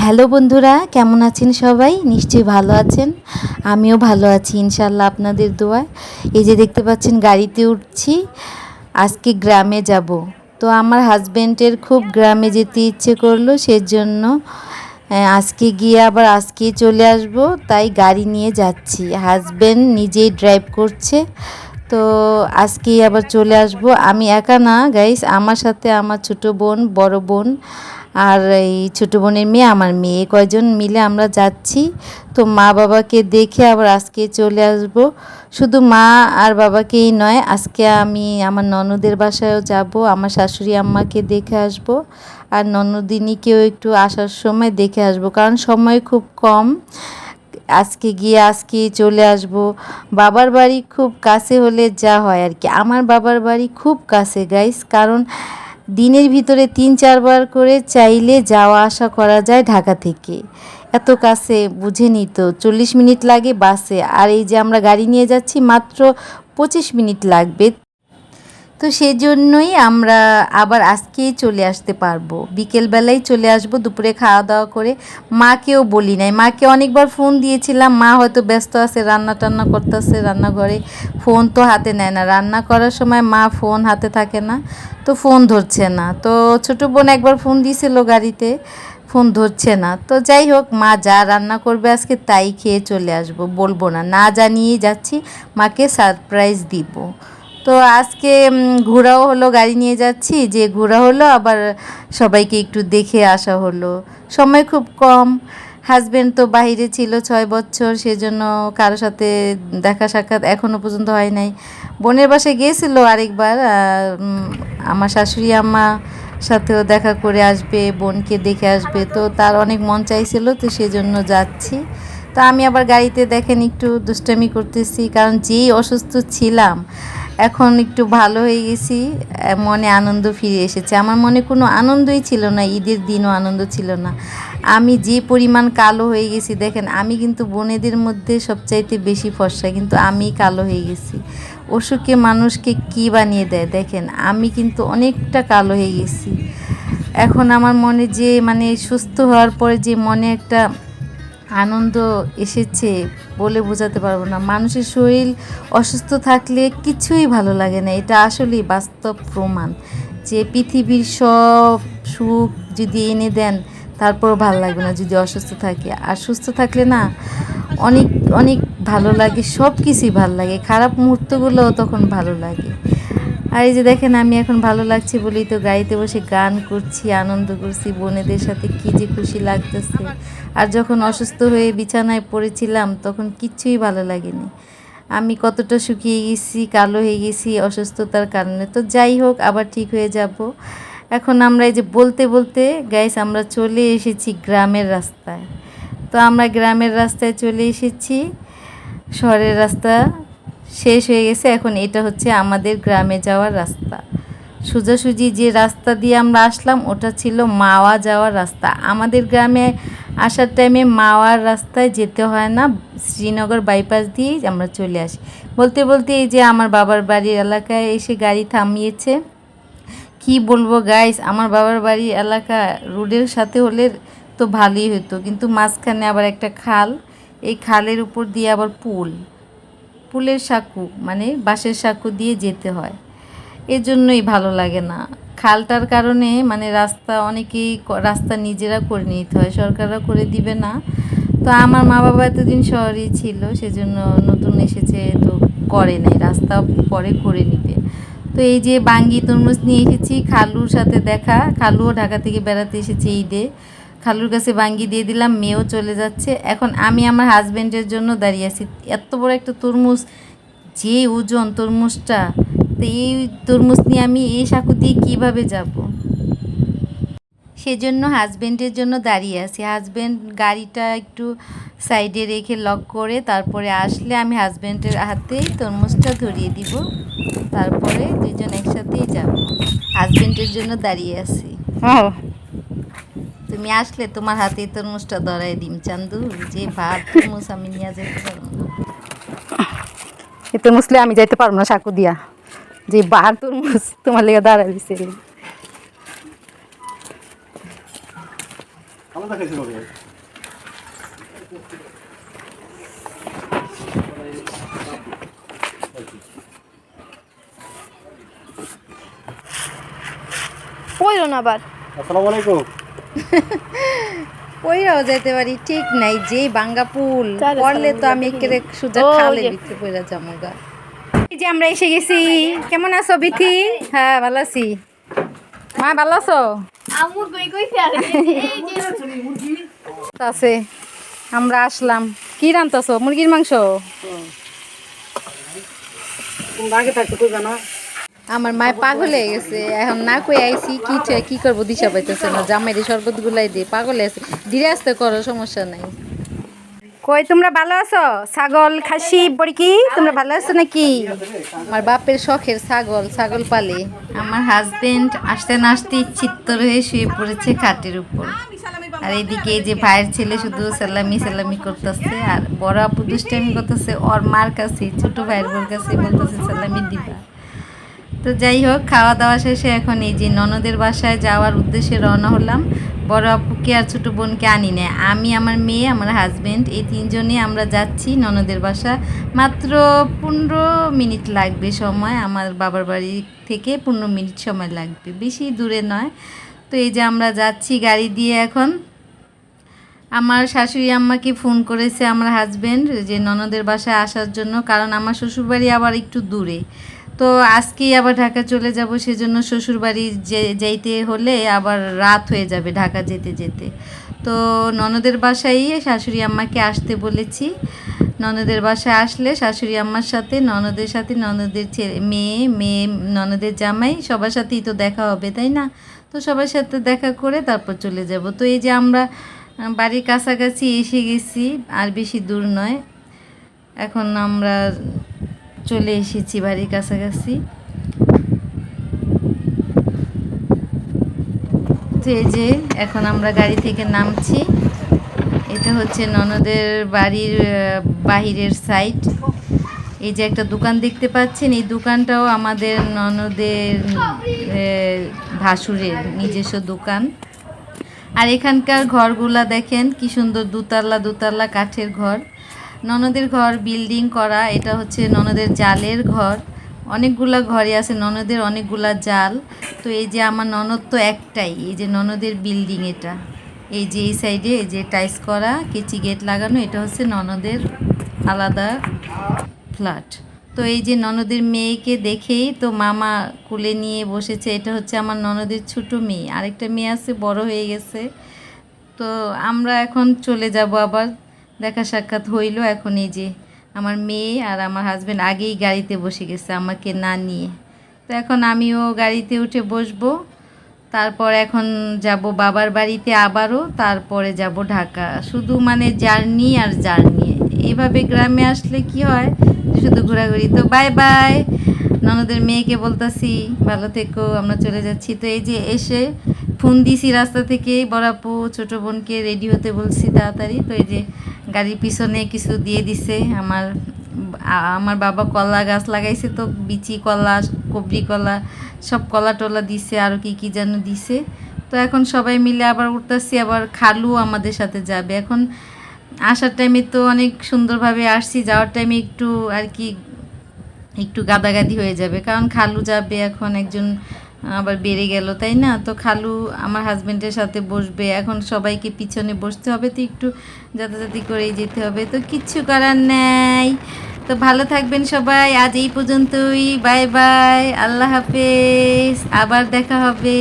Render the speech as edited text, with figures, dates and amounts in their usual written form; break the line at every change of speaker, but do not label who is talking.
Hello বন্ধুরা, কেমন আছেন সবাই? নিশ্চয়ই ভালো আছেন। আমিও ভালো আছি ইনশাল্লাহ আপনাদের দোয়ায়। এই যে দেখতে পাচ্ছেন গাড়িতে উঠছি, আজকে গ্রামে যাব। তো আমার হাজব্যান্ডের খুব গ্রামে যেতে ইচ্ছে করলো, সেজন্য আজকে গিয়ে আবার আজকেই চলে আসব, তাই গাড়ি নিয়ে যাচ্ছি। হাজব্যান্ড নিজেই ড্রাইভ করছে। তো আজকেই আবার চলে আসব। আমি একা না গাইস, আমার সাথে আমার ছোট বোন, বড় বোন আর এই ছোটো বোনের মেয়ে, আমার মেয়ে, কয়জন মিলে আমরা যাচ্ছি। তো মা বাবাকে দেখে আবার আজকে চলে আসব। শুধু মা আর বাবাকেই নয়, আজকে আমি আমার ননদের বাসায়ও যাব, আমার শাশুড়ি আম্মাকে দেখে আসব, আর ননদিনীকেও একটু আসার সময় দেখে আসব, কারণ সময় খুব কম। আজকে গিয়ে আজকেই চলে আসব। বাবার বাড়ি খুব কাছে হলে যা হয় আর কি, আমার বাবার বাড়ি খুব কাছে গাইস, কারণ দিনের ভিতরে ৩-৪ বার করে চাইলে যাওয়া আসা করা যায় ঢাকা থেকে। এত কাছে, বুঝেনি তো, 40 মিনিট লাগে বাসে, আর এই যে আমরা গাড়ি নিয়ে যাচ্ছি মাত্র 25 মিনিট লাগবে। তো সেজন্যই আমরা আবার আজকেই চলে আসতে পারবো, বিকেলবেলায় চলে আসবো দুপুরে খাওয়া দাওয়া করে। মাকেও বলি নাই, মাকে অনেকবার ফোন দিয়েছিলাম, মা হয়তো ব্যস্ত আছে, রান্না টান্না করতেছে রান্নাঘরে, ফোন তো হাতে নেয় না, রান্না করার সময় মা ফোন হাতে থাকে না, তো ফোন ধরছে না। তো ছোটো বোন একবার ফোন দিয়েছিল গাড়িতে, ফোন ধরছে না। তো যাই হোক, মা যা রান্না করবে আজকে তাই খেয়ে চলে আসবো, বলবো না, না জানিয়েই যাচ্ছি, মাকে সারপ্রাইজ দিব। তো আজকে ঘোরাও হলো, গাড়ি নিয়ে যাচ্ছি, যে ঘোরা হলো, আবার সবাইকে একটু দেখে আসা হলো। সময় খুব কম, হাজব্যান্ড তো বাইরে ছিল 6 বছর, সেজন্য কারোর সাথে দেখা সাক্ষাৎ এখনও পর্যন্ত হয় নাই। বোনের বাসায় গিয়েছিল আরেকবার, আমার শাশুড়ি আম্মা সাথেও দেখা করে আসবে, বোনকে দেখে আসবে, তো তার অনেক মন চাইছিল, তো সেজন্য যাচ্ছি। তো আমি আবার গাড়িতে দেখেন একটু দুষ্টামি করতেছি, কারণ যেই অসুস্থ ছিলাম এখন একটু ভালো হয়ে গেছি, মনে আনন্দ ফিরে এসেছে। আমার মনে কোনো আনন্দই ছিল না, ঈদের দিনও আনন্দ ছিল না। আমি যে পরিমাণ কালো হয়ে গেছি দেখেন, আমি কিন্তু বোনেদের মধ্যে সবচাইতে বেশি ফর্সা, কিন্তু আমি কালো হয়ে গেছি। অসুখে মানুষকে কী বানিয়ে দেয় দেখেন, আমি কিন্তু অনেকটা কালো হয়ে গেছি। এখন আমার মনে যে সুস্থ হওয়ার পরে যে মনে একটা আনন্দ এসেছে বলে বোঝাতে পারবো না। মানুষের শরীর অসুস্থ থাকলে কিছুই ভালো লাগে না, এটা আসলেই বাস্তব প্রমাণ, যে পৃথিবীর সব সুখ যদি এনে দেন তারপরও ভালো লাগবে না যদি অসুস্থ থাকে। আর সুস্থ থাকলে না অনেক অনেক ভালো লাগে, সব কিছুই ভালো লাগে, খারাপ মুহূর্তগুলোও তখন ভালো লাগে। আর এই যে দেখেন, আমি এখন ভালো লাগছে বলেই তো গাড়িতে বসে গান করছি, আনন্দ করছি, বোনেদের সাথে কী যে খুশি লাগতেছে। আর যখন অসুস্থ হয়ে বিছানায় পড়েছিলাম তখন কিচ্ছুই ভালো লাগেনি, আমি কতটা শুকিয়ে গেছি, কালো হয়ে গেছি অসুস্থতার কারণে। তো যাই হোক, আবার ঠিক হয়ে যাব। এখন আমরা এই যে বলতে বলতে গাইস আমরা চলে এসেছি গ্রামের রাস্তায়। তো আমরা গ্রামের রাস্তায় চলে এসেছি, শহরের রাস্তা শেষ হয়ে গেছে, এখন এটা হচ্ছে আমাদের গ্রামে যাওয়ার রাস্তা। সোজাসুজি যে রাস্তা দিয়ে আমরা আসলাম ওটা ছিল মাওয়া যাওয়ার রাস্তা। আমাদের গ্রামে আসার টাইমে মাওয়ার রাস্তায় যেতে হয় না, শ্রীনগর বাইপাস দিয়েই আমরা চলে আসি। বলতে বলতে এই যে আমার বাবার বাড়ির এলাকায় এসে গাড়ি থামিয়েছে। কি বলবো গাইস, আমার বাবার বাড়ির এলাকা রোডের সাথে হলে তো ভালোই হতো, কিন্তু মাঝখানে আবার একটা খাল, এই খালের উপর দিয়ে আবার পুলের সাঁকো, বাঁশের সাঁকো দিয়ে যেতে হয়, এজন্যই ভালো লাগে না। খালটার কারণে রাস্তা অনেকেই রাস্তা নিজেরা করে নিতে হয়, সরকাররা করে দিবে না। তো আমার মা বাবা এতদিন শহরেই ছিল, সেজন্য নতুন এসেছে তো করে নাই, রাস্তা পরে করে নিবে। তো এই যে বাঙ্গি তরমুজ নিয়ে এসেছি, খালুর সাথে দেখা, খালুও ঢাকা থেকে বেড়াতে এসেছে ঈদে, খালুর কাছে বাঙ্গি দিয়ে দিলাম, মেয়েও চলে যাচ্ছে। এখন আমি আমার হাজব্যান্ডের জন্য দাঁড়িয়ে আছি। এত বড় একটা তরমুজ, যে ওজন তরমুজটা, তো এই তরমুজ নিয়ে আমি এই সাঁকো দিয়ে কীভাবে যাব, সেজন্য হাজব্যান্ডের জন্য দাঁড়িয়ে আছি। হাজব্যান্ড গাড়িটা একটু সাইডে রেখে লক করে তারপরে আসলে আমি হাজব্যান্ডের হাতেই তরমুজটা ধরিয়ে দিব, তারপরে দুজন একসাথেই যাব। হাজব্যান্ডের জন্য দাঁড়িয়ে আছি। তুমি আসলে তোমার হাতে তরমুজটা ধরাই দিম চান্দু, যে ভাব তরমুজ আমি নিয়ে যেতে পারবো না।
এই তরমুজলে আমি যাইতে পারবো না সাঁকু দিয়া, যে বাহার তরমুজ তোমার লেগে দাঁড়াই দিছে।
পড়লো না আবার।
আসসালামু আলাইকুম।
পইরাও যেতে পারি ঠিক নাই, যে বাঙ্গা পুল
চালে
পড়লে তো
চালে
আমি
দেখি
একেবারে সুজা
ও,
খালে
ওই যে।
ভিতরে পইরা যামুগা। এই যে আমরা এসে গেছি। কেমন আছো বিথি? হ্যাঁ ভালো আছি। মা ভালো আছো?
আমুর কই কই ফেলে এই যে
আছে, আমরা আসলাম। কি রান্তাছো? মুরগির মাংস?
আগে থাকতে কইবা না।
আমার মায় পাগল হয়ে গেছে, এখন না কই আইছি কি করবো দিশা পাইতেছে না। জামাইরে শরবত গুলাই দিয়ে পাগল হয়ে আছে। ধীরে আসতে করো, সমস্যা নাই। কই তোমরা ভালো আছো? ছাগল খাসি বড়কি তোমরা ভালো আছো নাকি? আমার বাপের শখের ছাগল পালে। আমার হাজবেন্ড আসতে না আসতে চিত্তর হয়ে শুয়ে পড়েছে খাটের উপর। আর এদিকে এই যে ভাইয়ের ছেলে শুধু সালামি করতেছে, আর বড় আপু দুষ্টামি করতেছে ওর মার কাছে, ছোট ভাইয়ের বোর কাছে বলতেছে সালামি দিবা। তো যাই হোক, খাওয়া দাওয়া শেষে এখন এই যে ননদের বাসায় যাওয়ার উদ্দেশ্যে রওনা হলাম। বড় আপুকে আর ছোটো বোনকে আনি না, আমি, আমার মেয়ে, আমার হাজবেন্ড, এই তিনজনই আমরা যাচ্ছি ননদের বাসা। মাত্র 15 মিনিট লাগবে সময়, আমার বাবার বাড়ি থেকে 15 মিনিট সময় লাগবে, বেশি দূরে নয়। তো এই যে আমরা যাচ্ছি গাড়ি দিয়ে। এখন আমার শাশুড়ি আম্মাকে ফোন করেছে আমার হাজবেন্ড যে ননদের বাসায় আসার জন্য, কারণ আমার শ্বশুরবাড়ি আবার একটু দূরে। তো আজকেই আবার ঢাকা চলে যাব, সেজন্য শ্বশুরবাড়ি যাইতে হলে আবার রাত হয়ে যাবে ঢাকা যেতে যেতে। তো ননদের বাসায় শাশুড়ি আম্মাকে আসতে বলেছি। ননদের বাসায় আসলে শাশুড়ি আম্মার সাথে ননদের ছেলে মেয়ে ননদের জামাই সবার সাথেই তো দেখা হবে, তাই না? তো সবার সাথে দেখা করে তারপর চলে যাব। তো এই যে আমরা বাড়ির কাছাকাছি এসে গেছি, আর বেশি দূর নয়। এখন আমরা চলে এসেছি বাড়ির কাছাকাছি। তো এই যে এখন আমরা গাড়ি থেকে নামছি। এটা হচ্ছে ননদের বাড়ির বাহিরের সাইড। এই যে একটা দোকান দেখতে পাচ্ছেন, এই দোকানটাও আমাদের ননদের ভাসুরের নিজস্ব দোকান। আর এখানকার ঘরগুলা দেখেন কি সুন্দর, দোতলা কাঠের ঘর। ননদের ঘর বিল্ডিং করা, এটা হচ্ছে ননদের জালের ঘর। অনেকগুলা ঘরে আছে ননদের, অনেকগুলা জাল। তো এই যে আমার ননদ তো একটাই, এই যে ননদের বিল্ডিং এটা। এই যে এই সাইডে এই যে টাইস করা কেচি গেট লাগানো, এটা হচ্ছে ননদের আলাদা ফ্ল্যাট। তো এই যে ননদের মেয়েকে দেখেই তো মামা কোলে নিয়ে বসেছে, এটা হচ্ছে আমার ননদের ছোট মেয়ে। আরেকটা মেয়ে আছে, বড় হয়ে গেছে। তো আমরা এখন চলে যাব, আবার দেখা সাক্ষাৎ হইল। এখন এই যে আমার মেয়ে আর আমার হাজবেন্ড আগেই গাড়িতে বসে গেছে আমাকে না নিয়ে। তো এখন আমিও গাড়িতে উঠে বসবো। তারপর এখন যাব বাবার বাড়িতে আবারও, তারপরে যাব ঢাকা। শুধু মানে জার্নি আর জার্নি। এইভাবে গ্রামে আসলে কি হয়, শুধু ঘোরাঘুরি। তো বাই বাই, ননদের মেয়েকে বলতাছি ভালো থেকো, আমরা চলে যাচ্ছি। তো এই যে এসে ফোন দিছি রাস্তা থেকে, বড় আপু ছোটো বোনকে রেডি হতে বলছি তাড়াতাড়ি। তো এই যে গাড়ির পিছনে কিছু দিয়ে দিছে। আমার বাবা কলা গাছ লাগাইছে, তো বিচি কলা, কবরি কলা, সব কলা টলা দিছে, আরও কি যেন দিছে। তো এখন সবাই মিলে আবার উঠতেছি, আবার খালু আমাদের সাথে যাবে। এখন আসার টাইমে তো অনেক সুন্দরভাবে আসছি, যাওয়ার টাইমে একটু আর কি একটু গাদাগাদি হয়ে যাবে, কারণ খালু যাবে, এখন একজন আবার বেড়ে গেল, তাই না? তো খালু আমার হাজবেন্ডের সাথে বসবে, এখন সবাইকে পিছনে বসতে হবে, তো একটু যাতাযাতি করেই যেতে হবে। তো কিচ্ছু করার নেই। তো ভালো থাকবেন সবাই, আজ এই পর্যন্তই। বাই বাই, আল্লাহ হাফেজ, আবার দেখা হবে।